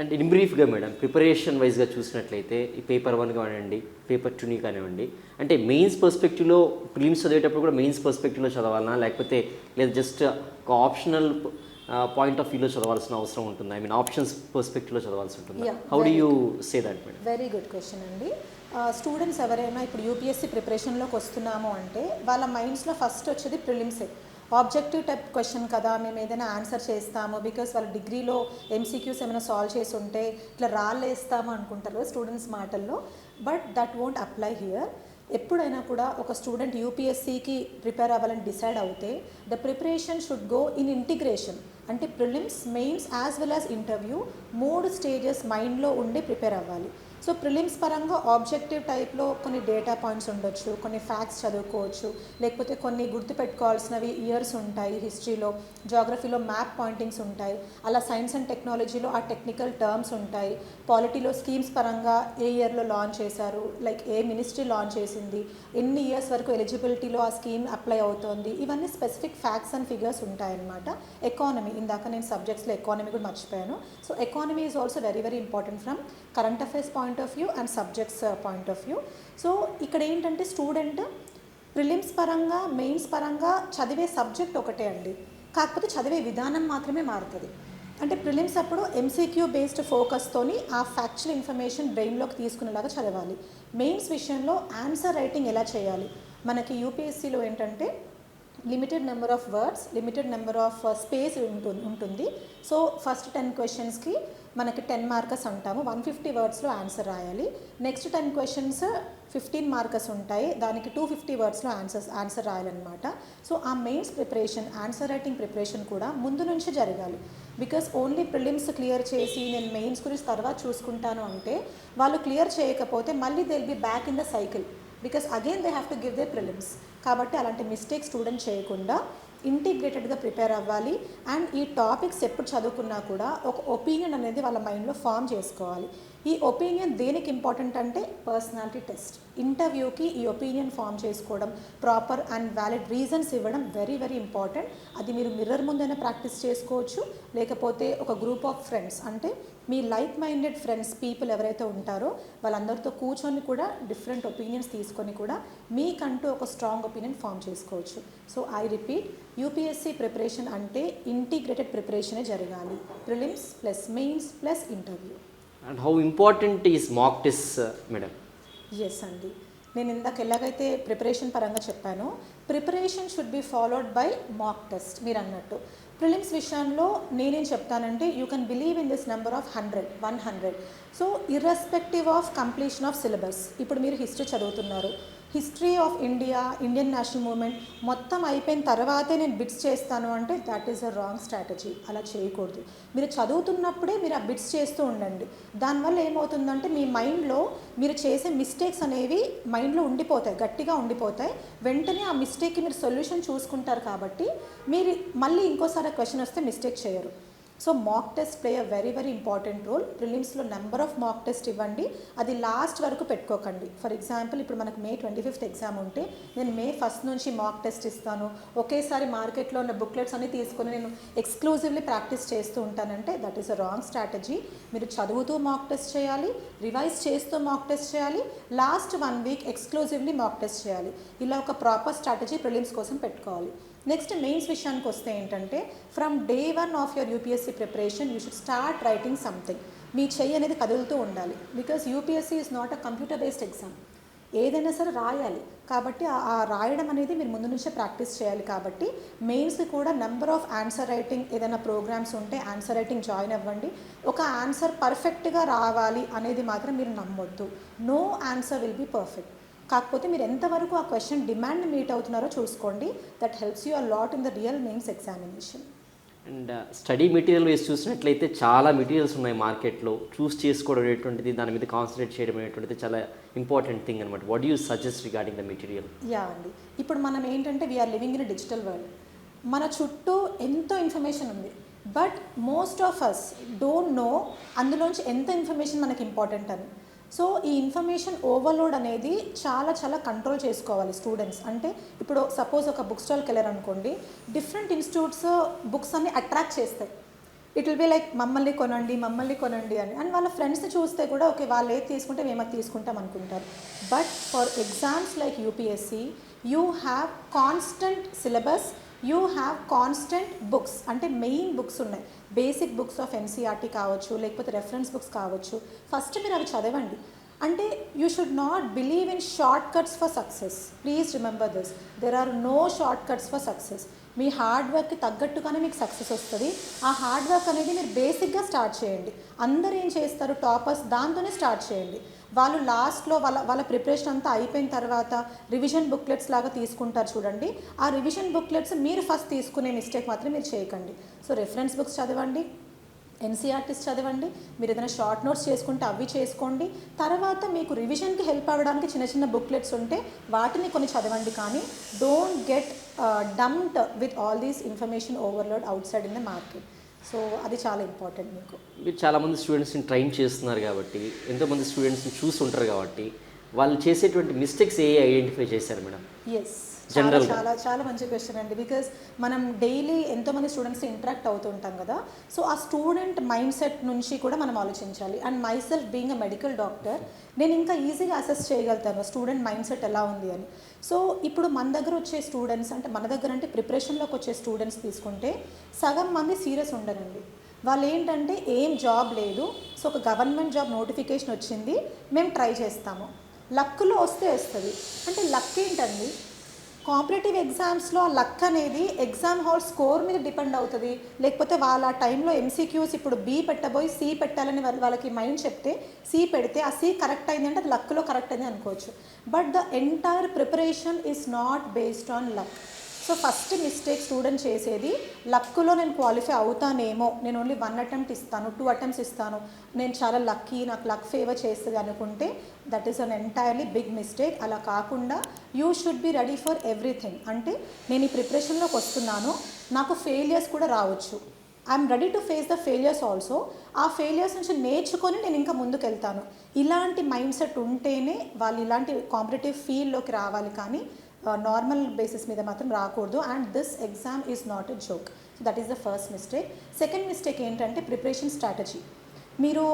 అండ్ ఇన్ బ్రీఫ్గా మేడం, ప్రిపరేషన్ వైజ్గా చూసినట్లయితే ఈ పేపర్ 1 కానివ్వండి, పేపర్ 2 కానివ్వండి, అంటే మెయిన్స్ పర్స్పెక్టివ్లో ప్రిలిమ్స్ చదివేటప్పుడు కూడా మెయిన్స్ పర్స్పెక్టివ్లో చదవాలన్నా, లేకపోతే లేదా జస్ట్ ఒక ఆప్షనల్ పాయింట్ ఆఫ్ వ్యూలో చదవాల్సిన అవసరం ఉంటుంది? ఐ మీన్ ఆప్షన్స్ పర్స్పెక్టివ్లో చదవాల్సి ఉంటుంది. How do you say that madam? Very good question అండి. స్టూడెంట్స్ ఎవరైనా ఇప్పుడు యూపీఎస్సీ ప్రిపరేషన్లోకి వస్తున్నాము అంటే వాళ్ళ మైండ్స్లో ఫస్ట్ వచ్చేది ప్రిలిమ్సే. ఆబ్జెక్టివ్ టైప్ క్వశ్చన్ కదా, మేము ఏదైనా ఆన్సర్ చేస్తాము, బికాస్ వాళ్ళ డిగ్రీలో MCQs ఏమైనా సాల్వ్ చేసి ఉంటే ఇట్లా రాళ్ళేస్తాము అనుకుంటారు స్టూడెంట్స్ మాటల్లో. But that won't apply here. ఎప్పుడైనా కూడా ఒక స్టూడెంట్ యూపీఎస్సీకి ప్రిపేర్ అవ్వాలని డిసైడ్ అవుతే the preparation should go in integration. అంటే prelims, mains as well as interview 3 stages మైండ్లో ఉండి ప్రిపేర్ అవ్వాలి. సో ప్రిలిమ్స్ పరంగా ఆబ్జెక్టివ్ టైప్లో కొన్ని డేటా పాయింట్స్ ఉండొచ్చు, కొన్ని ఫ్యాక్ట్స్ చదువుకోవచ్చు, లేకపోతే కొన్ని గుర్తుపెట్టుకోవాల్సినవి ఇయర్స్ ఉంటాయి, హిస్టరీలో, జాగ్రఫీలో మ్యాప్ పాయింటింగ్స్ ఉంటాయి, అలా సైన్స్ అండ్ టెక్నాలజీలో ఆ టెక్నికల్ టర్మ్స్ ఉంటాయి, పాలిటీలో స్కీమ్స్ పరంగా ఏ ఇయర్లో లాంచ్ చేశారు, లైక్ ఏ మినిస్ట్రీ లాంచ్ చేసింది, ఎన్ని ఇయర్స్ వరకు ఎలిజిబిలిటీలో ఆ స్కీమ్ అప్లై అవుతోంది, ఇవన్నీ స్పెసిఫిక్ ఫ్యాక్ట్స్ అండ్ ఫిగర్స్ ఉంటాయన్నమాట. ఎకానమీ, ఇందాక నేను సబ్జెక్ట్స్లో ఎకానమీ కూడా మర్చిపోయాను. So economy is also very very important from current affairs point of view and subjects point of view. So ఇక్కడ ఏంటంటే స్టూడెంట్ ప్రిలిమ్స్ పరంగా, మెయిన్స్ పరంగా చదివే సబ్జెక్ట్ ఒకటే అండి, కాకపోతే చదివే విధానం మాత్రమే మారుతుంది. అంటే ప్రిలిమ్స్ అప్పుడు MCQ బేస్డ్ ఫోకస్తోని ఆ ఫ్యాక్చువల్ ఇన్ఫర్మేషన్ బ్రెయిన్లోకి తీసుకునేలాగా చదవాలి. మెయిన్స్ విషయంలో ఆన్సర్ రైటింగ్ ఎలా చేయాలి, మనకి యూపీఎస్సీలో ఏంటంటే limited number of words, limited number of space ఉంటుంది. సో ఫస్ట్ 10 క్వశ్చన్స్కి మనకి 10 మార్కర్స్ అంటాము, 150 వర్డ్స్లో ఆన్సర్ రాయాలి. నెక్స్ట్ 10 క్వశ్చన్స్ 15 మార్కర్స్ ఉంటాయి, దానికి 250 వర్డ్స్లో ఆన్సర్ రాయాలన్నమాట. సో ఆ mains preparation, answer writing preparation కూడా ముందు నుంచి జరగాలి. బికాస్ ఓన్లీ ప్రిలిమ్స్ క్లియర్ చేసి నేను మెయిన్స్ గురించి తర్వాత చూసుకుంటాను అంటే వాళ్ళు క్లియర్ చేయకపోతే మళ్ళీ they will be back in the cycle, because again they have to give they prelims. కాబట్టి అలాంటి మిస్టేక్స్ స్టూడెంట్ చేయకుండా ఇంటిగ్రేటెడ్గా ప్రిపేర్ అవ్వాలి. అండ్ ఈ టాపిక్స్ ఎప్పుడు చదువుకున్నా కూడా ఒక ఒపీనియన్ అనేది వాళ్ళ మైండ్లో ఫామ్ చేసుకోవాలి. ఈ ఒపీనియన్ దేనికి ఇంపార్టెంట్ అంటే పర్సనాలిటీ టెస్ట్, ఇంటర్వ్యూకి ఈ ఒపీనియన్ ఫామ్ చేసుకోవడం, ప్రాపర్ అండ్ వ్యాలిడ్ రీజన్స్ ఇవ్వడం వెరీ వెరీ ఇంపార్టెంట్. అది మీరు మిర్రర్ ముందైనా ప్రాక్టీస్ చేసుకోవచ్చు, లేకపోతే ఒక గ్రూప్ ఆఫ్ ఫ్రెండ్స్ అంటే మీ లైక్ మైండెడ్ ఫ్రెండ్స్ పీపుల్ ఎవరైతే ఉంటారో వాళ్ళందరితో కూర్చొని కూడా డిఫరెంట్ ఒపీనియన్స్ తీసుకొని కూడా మీకంటూ ఒక స్ట్రాంగ్ ఒపీనియన్ ఫామ్ చేసుకోవచ్చు. So I repeat, UPSC preparation అంటే ఇంటిగ్రేటెడ్ ప్రిపరేషనే జరగాలి, prelims plus mains plus interview. And how important is mock test madam? Yes అండి, నేను ఇందాక ఎలాగైతే ప్రిపరేషన్ పరంగా చెప్పానో preparation should be followed by mock test. మీరు అన్నట్టు ప్రిలిమ్స్ విషయంలో నేనేం చెప్తానంటే you can believe in this number of 100. So irrespective of completion of syllabus, ఇప్పుడు మీరు హిస్టరీ చదువుతున్నారు, history of India, Indian national movement మొత్తం అయిపోయిన తర్వాతే నేను బిట్స్ చేస్తాను అంటే that is a wrong strategy. అలా చేయకూడదు. మీరు చదువుతున్నప్పుడే మీరు ఆ బిట్స్ చేస్తూ ఉండండి. దానివల్ల ఏమవుతుందంటే మీ మైండ్లో మీరు చేసే మిస్టేక్స్ అనేవి మైండ్లో ఉండిపోతాయి, గట్టిగా ఉండిపోతాయి. వెంటనే ఆ మిస్టేక్కి మీరు సొల్యూషన్ చూసుకుంటారు కాబట్టి మీరు మళ్ళీ ఇంకోసారి ఆ క్వశ్చన్ వస్తే మిస్టేక్ చేయరు. So mock test play a very very important role. ప్రిలిమ్స్లో నెంబర్ ఆఫ్ మాక్ టెస్ట్ ఇవ్వండి, అది లాస్ట్ వరకు పెట్టుకోకండి. ఫర్ ఎగ్జాంపుల్ ఇప్పుడు మనకు May 25th ఎగ్జామ్ ఉంటే నేను May 1st నుంచి మాక్ టెస్ట్ ఇస్తాను, ఒకేసారి మార్కెట్లో ఉన్న బుక్లెట్స్ అన్ని తీసుకొని నేను ఎక్స్క్లూజివ్లీ ప్రాక్టీస్ చేస్తూ ఉంటానంటే that is a wrong strategy. మీరు చదువుతూ మాక్ టెస్ట్ చేయాలి, రివైజ్ చేస్తూ మాక్ టెస్ట్ చేయాలి, last 1 week exclusively mock test చేయాలి. ఇలా ఒక ప్రాపర్ స్ట్రాటజీ ప్రిలిమ్స్ కోసం పెట్టుకోవాలి. నెక్స్ట్ మెయిన్స్ విషయానికి వస్తే ఏంటంటే from day 1 of your UPSC preparation you should start writing something. మీ చెయ్యి అనేది కదులుతూ ఉండాలి, because UPSC is not a computer based exam. ఏదైనా సరే రాయాలి కాబట్టి ఆ రాయడం అనేది మీరు ముందు నుంచే ప్రాక్టీస్ చేయాలి. కాబట్టి మెయిన్స్కి కూడా నెంబర్ ఆఫ్ ఆన్సర్ రైటింగ్, ఏదైనా ప్రోగ్రామ్స్ ఉంటే ఆన్సర్ రైటింగ్ జాయిన్ అవ్వండి. ఒక ఆన్సర్ పర్ఫెక్ట్గా రావాలి అనేది మాత్రం మీరు నమ్మొద్దు. No answer will be perfect. కాకపోతే మీరు ఎంతవరకు ఆ క్వశ్చన్ డిమాండ్ మీట్ అవుతున్నారో చూసుకోండి. That helps you a lot in the real mains examination. And study material వేసి చూసినట్లయితే చాలా మెటీరియల్స్ ఉన్నాయి మార్కెట్లో. చూస్ చేసుకోవడం అనేటువంటిది, దాని మీద కాన్సన్ట్రేట్ చేయడం అనేటువంటిది చాలా ఇంపార్టెంట్ థింగ్ అనమాట. What you suggest regarding the material? Yeah అండి, ఇప్పుడు మనం ఏంటంటే we're living in digital world. మన చుట్టూ ఎంతో ఇన్ఫర్మేషన్ ఉంది, but most of us don't know అందులోంచి ఎంత ఇన్ఫర్మేషన్ మనకి ఇంపార్టెంట్ అని. సో ఈ ఇన్ఫర్మేషన్ ఓవర్లోడ్ అనేది చాలా చాలా కంట్రోల్ చేసుకోవాలి స్టూడెంట్స్. అంటే ఇప్పుడు సపోజ్ ఒక బుక్ స్టాల్కి వెళ్ళారనుకోండి, డిఫరెంట్ ఇన్స్టిట్యూట్స్ బుక్స్ అన్ని అట్రాక్ట్ చేస్తాయి. ఇట్ విల్ బి లైక్ మమ్మల్ని కొనండి అని. అండ్ వాళ్ళ ఫ్రెండ్స్ని చూస్తే కూడా ఓకే వాళ్ళు ఏది తీసుకుంటే మేము అది తీసుకుంటాం అనుకుంటారు. But for exams like UPSC you have constant syllabus, you have constant books. అంటే మెయిన్ బుక్స్ ఉన్నాయి, బేసిక్ బుక్స్ ఆఫ్ ఎన్సీఆర్టీ కావచ్చు, లేకపోతే రెఫరెన్స్ బుక్స్ కావచ్చు. ఫస్ట్ మీరు అవి చదవండి. అంటే you should not believe in short cuts for success. Please remember this, there are no short cuts for success. మీ హార్డ్ వర్క్కి తగ్గట్టుగానే మీకు సక్సెస్ వస్తుంది. ఆ హార్డ్ వర్క్ అనేది మీరు బేసిక్గా స్టార్ట్ చేయండి. అందరూ ఏం చేస్తారు, టాపర్స్ దాంతోనే స్టార్ట్ చేయండి. వాళ్ళు లాస్ట్లో వాళ్ళ ప్రిపరేషన్ అంతా అయిపోయిన తర్వాత రివిజన్ బుక్లెట్స్ లాగా తీసుకుంటారు చూడండి. ఆ రివిజన్ బుక్లెట్స్ మీరు ఫస్ట్ తీసుకునే మిస్టేక్ మాత్రం మీరు చేయకండి. సో రెఫరెన్స్ బుక్స్ చదవండి, ఎన్సీఆర్టీస్ చదవండి, మీరు ఏదైనా షార్ట్ నోట్స్ చేసుకుంటే అవి చేసుకోండి. తర్వాత మీకు రివిజన్కి హెల్ప్ అవ్వడానికి చిన్న చిన్న బుక్లెట్స్ ఉంటే వాటిని కొన్ని చదవండి. కానీ don't get dumped with all these information overload out side in the market. So అది చాలా ఇంపార్టెంట్. మీకు మీరు చాలామంది స్టూడెంట్స్ని ట్రైన్ చేస్తున్నారు కాబట్టి, ఎంతోమంది స్టూడెంట్స్ని చూస్తుంటారు కాబట్టి, వాళ్ళు చేసేటువంటి మిస్టేక్స్ ఏ ఐడెంటిఫై చేశారు మేడం? ఎస్, చాలా చాలా చాలా మంచి క్వశ్చన్ అండి. బికాజ్ మనం డైలీ ఎంతోమంది స్టూడెంట్స్ ఇంటరాక్ట్ అవుతుంటాం కదా. సో ఆ స్టూడెంట్ మైండ్ సెట్ నుంచి కూడా మనం ఆలోచించాలి. And my self being a medical doctor, నేను ఇంకా ఈజీగా అసెస్ చేయగలుగుతాను స్టూడెంట్ మైండ్ సెట్ ఎలా ఉంది అని. సో ఇప్పుడు మన దగ్గర వచ్చే స్టూడెంట్స్ అంటే ప్రిపరేషన్లోకి వచ్చే స్టూడెంట్స్ తీసుకుంటే సగం మంది సీరియస్ ఉండరండి. వాళ్ళు ఏంటంటే ఏం జాబ్ లేదు, సో ఒక గవర్నమెంట్ జాబ్ నోటిఫికేషన్ వచ్చింది, మేము ట్రై చేస్తాము, లక్లో వస్తే వస్తుంది. అంటే లక్ ఏంటండి, కాంపిటేటివ్ ఎగ్జామ్స్లో ఆ లక్ అనేది ఎగ్జామ్ హాల్ స్కోర్ మీద డిపెండ్ అవుతుంది. లేకపోతే వాళ్ళ టైంలో ఎంసీక్యూస్ ఇప్పుడు బి పెట్టబోయి సి పెట్టాలని వాళ్ళకి మైండ్ చెప్తే సి పెడితే ఆ సి కరెక్ట్ అయింది అంటే అది లక్లో కరెక్ట్ అయింది అనుకోవచ్చు. But the entire preparation is not based on luck. So first mistake student చేసేది లక్లో నేను క్వాలిఫై అవుతానేమో, నేను ఓన్లీ 1 అటెంప్ట్ ఇస్తాను, 2 అటెంప్ట్స్ ఇస్తాను, నేను చాలా లక్కీ, నాకు లక్ ఫేవర్ చేస్తుంది అనుకుంటే that is an entirely big mistake. అలా కాకుండా you should be ready for everything. అంటే నేను ఈ ప్రిపరేషన్లోకి వస్తున్నాను, నాకు ఫెయిలియర్స్ కూడా రావచ్చు, I'm ready to face the failures also. ఆ ఫెయిలియర్స్ నుంచి నేర్చుకొని నేను ఇంకా ముందుకు వెళ్తాను. ఇలాంటి మైండ్ సెట్ ఉంటేనే వాళ్ళు ఇలాంటి కాంపిటేటివ్ ఫీల్డ్లోకి రావాలి, కానీ నార్మల్ బేసిస్ మీద మాత్రం రాకూడదు. And this exam is not a joke. So that is the first mistake. Second mistake ఏంటంటే ప్రిపరేషన్ స్ట్రాటజీ. మీరు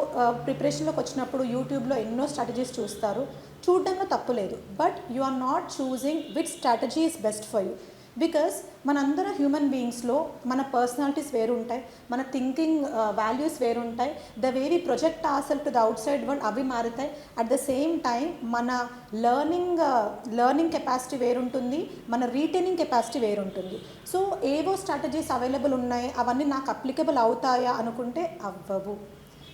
ప్రిపరేషన్లోకి వచ్చినప్పుడు యూట్యూబ్లో ఎన్నో స్ట్రాటజీస్ చూస్తారు, చూడడంలో తప్పు లేదు, but you are not choosing which strategy is best for you. Because మనందరం హ్యూమన్ బీయింగ్స్లో మన పర్సనాలిటీస్ వేరుంటాయి, మన థింకింగ్ వాల్యూస్ వేరుంటాయి, the way we project our to the outside world అవి మారుతాయి. అట్ ద సేమ్ టైం మన లెర్నింగ్ కెపాసిటీ వేరుంటుంది, మన రీటైనింగ్ కెపాసిటీ వేరుంటుంది. సో ఏవో స్ట్రాటజీస్ అవైలబుల్ ఉన్నాయి, అవన్నీ నాకు అప్లికబుల్ అవుతాయా అనుకుంటే అవ్వవు.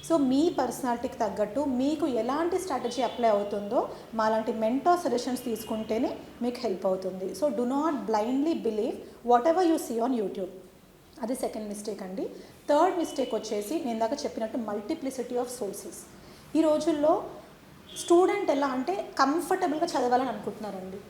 సో మీ పర్సనాలిటీకి తగ్గట్టు మీకు ఎలాంటి స్ట్రాటజీ అప్లై అవుతుందో మాలాంటి మెంటర్ సజెషన్స్ తీసుకుంటేనే మీకు హెల్ప్ అవుతుంది. So do not blindly believe whatever you see on YouTube. అది సెకండ్ మిస్టేక్ అండి. థర్డ్ మిస్టేక్ వచ్చేసి నేను దాకా చెప్పినట్టు మల్టిప్లిసిటీ ఆఫ్ సోర్సెస్. ఈ రోజుల్లో స్టూడెంట్ ఎలా అంటే కంఫర్టబుల్గా చదవాలని అనుకుంటున్నారండి.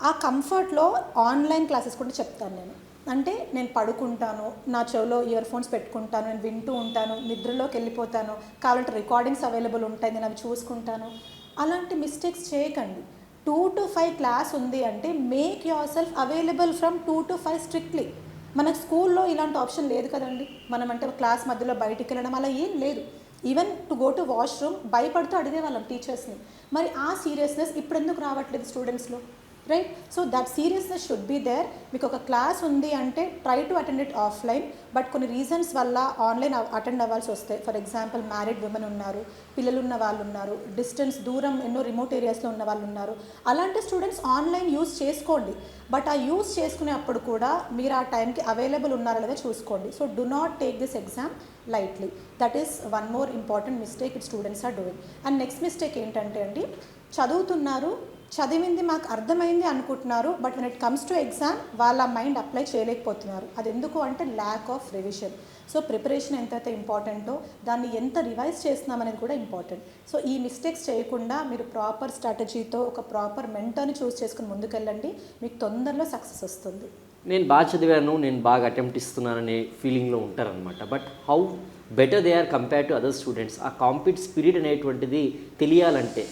ఆ కంఫర్ట్లో ఆన్లైన్ క్లాసెస్ కూడా చెప్తాను నేను. అంటే నేను పడుకుంటాను, నా చెవిలో ఇయర్ ఫోన్స్ పెట్టుకుంటాను, నేను వింటూ ఉంటాను, నిద్రలోకి వెళ్ళిపోతాను, కావాలంటే రికార్డింగ్స్ అవైలబుల్ ఉంటాయి, నేను అవి చూసుకుంటాను. అలాంటి మిస్టేక్స్ చేయకండి. 2 to 5 క్లాస్ ఉంది అంటే make your self available from 2 to 5 strictly. మనకు స్కూల్లో ఇలాంటి ఆప్షన్ లేదు కదండి. మనం అంటే క్లాస్ మధ్యలో బయటికి వెళ్ళడం అలా ఏం లేదు. Even to go to washroom భయపడుతూ అడిగేవాళ్ళం టీచర్స్ని. మరి ఆ సీరియస్నెస్ ఇప్పుడు ఎందుకు రావట్లేదు స్టూడెంట్స్లో, right? So that seriousness should be there. మీకు ఒక క్లాస్ ఉంది అంటే try to attend it offline, but కొన్ని రీజన్స్ వల్ల ఆన్లైన్ అటెండ్ అవ్వాల్సి వస్తాయి. ఫర్ ఎగ్జాంపుల్ మ్యారీడ్ విమెన్ ఉన్నారు, పిల్లలు ఉన్న వాళ్ళు ఉన్నారు, డిస్టెన్స్ దూరం ఎన్నో రిమోట్ ఏరియాస్లో ఉన్న వాళ్ళు ఉన్నారు. అలాంటి స్టూడెంట్స్ ఆన్లైన్ యూజ్ చేసుకోండి, బట్ ఆ యూజ్ చేసుకునేప్పుడు కూడా మీరు ఆ టైంకి అవైలబుల్ ఉన్నారా లేదా చూసుకోండి. So do not take this exam lightly. That is one more important mistake it students are doing. And next mistake ఏంటంటే అండి, చదువుతున్నారు, చదివింది మాకు అర్థమైంది అనుకుంటున్నారు, but when it comes to exam వాళ్ళ మైండ్ అప్లై చేయలేకపోతున్నారు. అది ఎందుకు అంటే lack of revision. So preparation ఎంతైతే ఇంపార్టెంటో దాన్ని ఎంత రివైజ్ చేస్తున్నాం అనేది కూడా ఇంపార్టెంట్. సో ఈ మిస్టేక్స్ చేయకుండా మీరు ప్రాపర్ స్ట్రాటజీతో ఒక ప్రాపర్ మెంటర్ని చూస్ చేసుకుని ముందుకెళ్ళండి, మీకు తొందరలో సక్సెస్ వస్తుంది. నేను బాగా చదివాను, నేను బాగా అటెంప్ట్ ఇస్తున్నాననే ఫీలింగ్లో ఉంటారనమాట. But how better they are compare to other students, ఆ కాంపిట్ స్పిరిట్ అనేటువంటిది తెలియాలంటే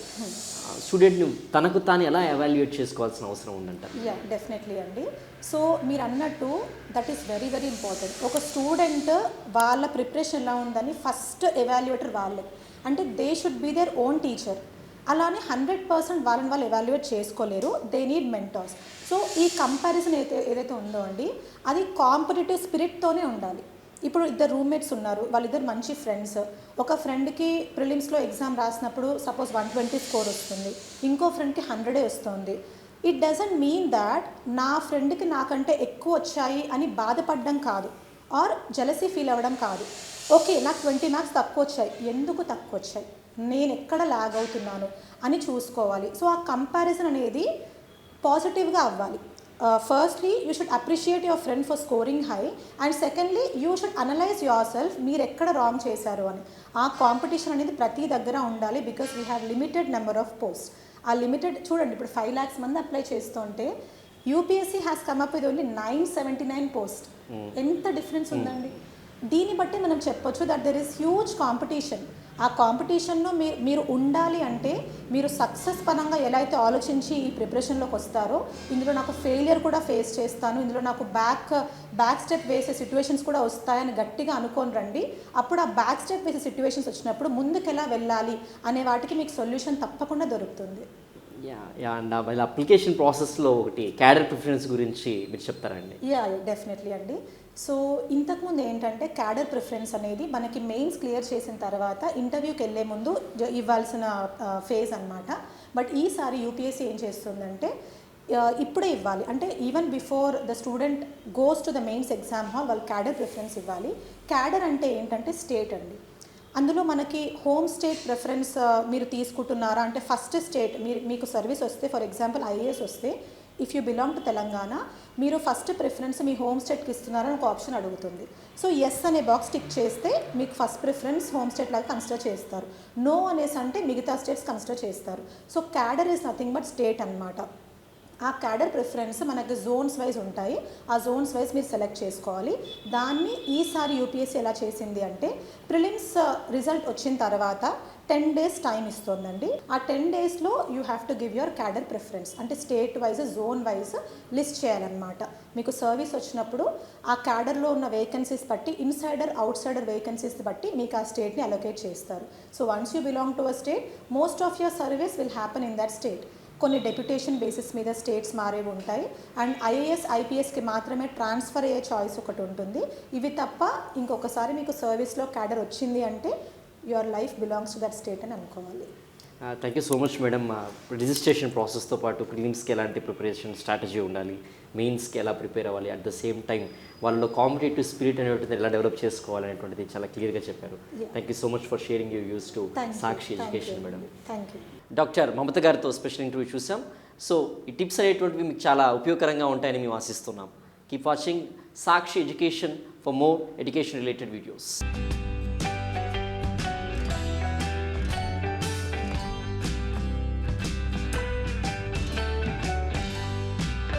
స్టూడెంట్ని తనకు తాను ఎలా ఎవాల్యుయేట్ చేసుకోవాల్సిన అవసరం ఉందంటారు? యా, డెఫినెట్లీ అండి. సో మీరు అన్నట్టు that is very very important. ఒక స్టూడెంట్ వాళ్ళ ప్రిపరేషన్ ఎలా ఉందని ఫస్ట్ ఎవాల్యుయేటర్ వాళ్ళే. అంటే they should be their own teacher. అలానే 100% వాళ్ళని వాళ్ళు ఎవాల్యుయేట్ చేసుకోలేరు, దే నీడ్ మెంటర్స్. సో ఈ కంపారిజన్ ఏదైతే ఉందో అండి, అది కాంపిటేటివ్ స్పిరిట్తోనే ఉండాలి. ఇప్పుడు ఇద్దరు రూమ్మేట్స్ ఉన్నారు, వాళ్ళిద్దరు మంచి ఫ్రెండ్స్. ఒక ఫ్రెండ్కి ప్రిలిమ్స్లో ఎగ్జామ్ రాసినప్పుడు సపోజ్ 120 స్కోర్ వస్తుంది, ఇంకో ఫ్రెండ్కి 100 వస్తుంది. ఇట్ డజంట్ మీన్ దాట్ నా ఫ్రెండ్కి నాకంటే ఎక్కువ వచ్చాయి అని బాధపడడం కాదు, ఆర్ జెలసీ ఫీల్ అవ్వడం కాదు. ఓకే, నాకు 20 మార్క్స్ తక్కువ వచ్చాయి, ఎందుకు తక్కువ వచ్చాయి, నేను ఎక్కడ లాగ్ అవుతున్నాను అని చూసుకోవాలి. సో ఆ కంపారిజన్ అనేది పాజిటివ్గా అవ్వాలి. Firstly you should appreciate your friend for scoring high, and secondly you should analyse your self, మీరు ఎక్కడ రాంగ్ చేశారు అని. ఆ కాంపిటీషన్ అనేది ప్రతి దగ్గర ఉండాలి, because we have limited number of post. ఆ లిమిటెడ్ చూడండి, ఇప్పుడు 5 lakhs మంది అప్లై చేస్తుంటే UPSC has come up with only 979 post. ఎంత డిఫరెన్స్ ఉందండి. దీన్ని బట్టి మనం చెప్పొచ్చు that there is huge competition. ఆ కాంపిటీషన్లో మీరు ఉండాలి అంటే మీరు సక్సెస్ పరంగా ఎలా అయితే ఆలోచించి ఈ ప్రిపరేషన్లోకి వస్తారో, ఇందులో నాకు ఫెయిలియర్ కూడా ఫేస్ చేస్తాను, ఇందులో నాకు బ్యాక్ స్టెప్ వేసే సిచ్యువేషన్స్ కూడా వస్తాయని గట్టిగా అనుకొని రండి. అప్పుడు ఆ బ్యాక్ స్టెప్ వేసే సిచ్యువేషన్స్ వచ్చినప్పుడు ముందుకు ఎలా వెళ్ళాలి అనే వాటికి మీకు సొల్యూషన్ తప్పకుండా దొరుకుతుంది. అండ్ వాళ్ళ అప్లికేషన్ ప్రాసెస్లో ఒకటి క్యాడర్ ప్రిఫరెన్స్ గురించి మీరు చెప్తారండి? డెఫినెట్లీ అండి. సో ఇంతకుముందు ఏంటంటే క్యాడర్ ప్రిఫరెన్స్ అనేది మనకి మెయిన్స్ క్లియర్ చేసిన తర్వాత ఇంటర్వ్యూకి వెళ్ళే ముందు ఇవ్వాల్సిన ఫేజ్ అనమాట. బట్ ఈసారి యూపీఎస్సీ ఏం చేస్తుందంటే ఇప్పుడే ఇవ్వాలి. అంటే even before the student goes to the mains exam hall వాళ్ళు క్యాడర్ ప్రిఫరెన్స్ ఇవ్వాలి. క్యాడర్ అంటే ఏంటంటే స్టేట్ అండి. అందులో మనకి హోమ్ స్టేట్ ప్రిఫరెన్స్ మీరు తీసుకుంటున్నారా అంటే ఫస్ట్ స్టేట్ మీకు సర్వీస్ వస్తే, ఫర్ ఎగ్జాంపుల్ ఐఏఎస్ వస్తే if you belong to Telangana మీరు ఫస్ట్ ప్రిఫరెన్స్ మీ హోమ్ స్టేట్కి ఇస్తున్నారని ఒక ఆప్షన్ అడుగుతుంది. సో ఎస్ అనే బాక్స్ టిక్ చేస్తే మీకు ఫస్ట్ ప్రిఫరెన్స్ హోమ్ స్టేట్ లాగా కన్సిడర్ చేస్తారు. నో అనేసి అంటే మిగతా స్టేట్స్ కన్సిడర్ చేస్తారు. So cadre is nothing but state అనమాట. ఆ క్యాడర్ ప్రిఫరెన్స్ మనకి జోన్స్ వైజ్ ఉంటాయి. ఆ జోన్స్ వైజ్ మీరు సెలెక్ట్ చేసుకోవాలి. దాన్ని ఈసారి యూపీఎస్సీ ఎలా చేసింది అంటే ప్రిలిమ్స్ రిజల్ట్ వచ్చిన తర్వాత 10 days టైం ఇస్తుందండి. ఆ 10 daysలో you have to give your cadre preference, అంటే state wise zone wise list చేయాలన్నమాట. మీకు సర్వీస్ వచ్చినప్పుడు ఆ క్యాడర్లో ఉన్న వేకెన్సీస్ బట్టి ఇన్సైడర్ అవుట్సైడర్ వేకెన్సీస్ బట్టి మీకు ఆ స్టేట్ని అలొకేట్ చేస్తారు. So once you belong to a state most of your service will happen in that state. కొన్ని డెప్యుటేషన్ బేసిస్ మీద స్టేట్స్ మారేవి ఉంటాయి. అండ్ ఐఏఎస్ ఐపీఎస్కి మాత్రమే ట్రాన్స్ఫర్ అయ్యే చాయిస్ ఒకటి ఉంటుంది. ఇవి తప్ప ఇంకొకసారి మీకు సర్వీస్లో క్యాడర్ వచ్చింది అంటే your life belongs to that state అని అనుకోవాలి. Thank you so much madam. Registration ప్రాసెస్తో పాటు ప్రిలిమ్స్కి ఎలాంటి ప్రిపరేషన్ స్ట్రాటజీ ఉండాలి, మెయిన్స్కి ఎలా ప్రిపేర్ అవ్వాలి, అట్ ద సేమ్ టైం వాళ్ళలో కాంపిటేటివ్ స్పిరిట్ అనేటువంటిది ఎలా డెవలప్ చేసుకోవాలనేటువంటిది చాలా క్లియర్గా చెప్పారు. Thank you so much for sharing you use to Sakshi education madam. Thank you. Doctor Mamata గారితో స్పెషల్ ఇంటర్వ్యూ చూసాం. సో ఈ టిప్స్ అనేటువంటివి మీకు చాలా ఉపయోగకరంగా ఉంటాయని మేము ఆశిస్తున్నాం. Keep watching Sakshi education for more education related videos.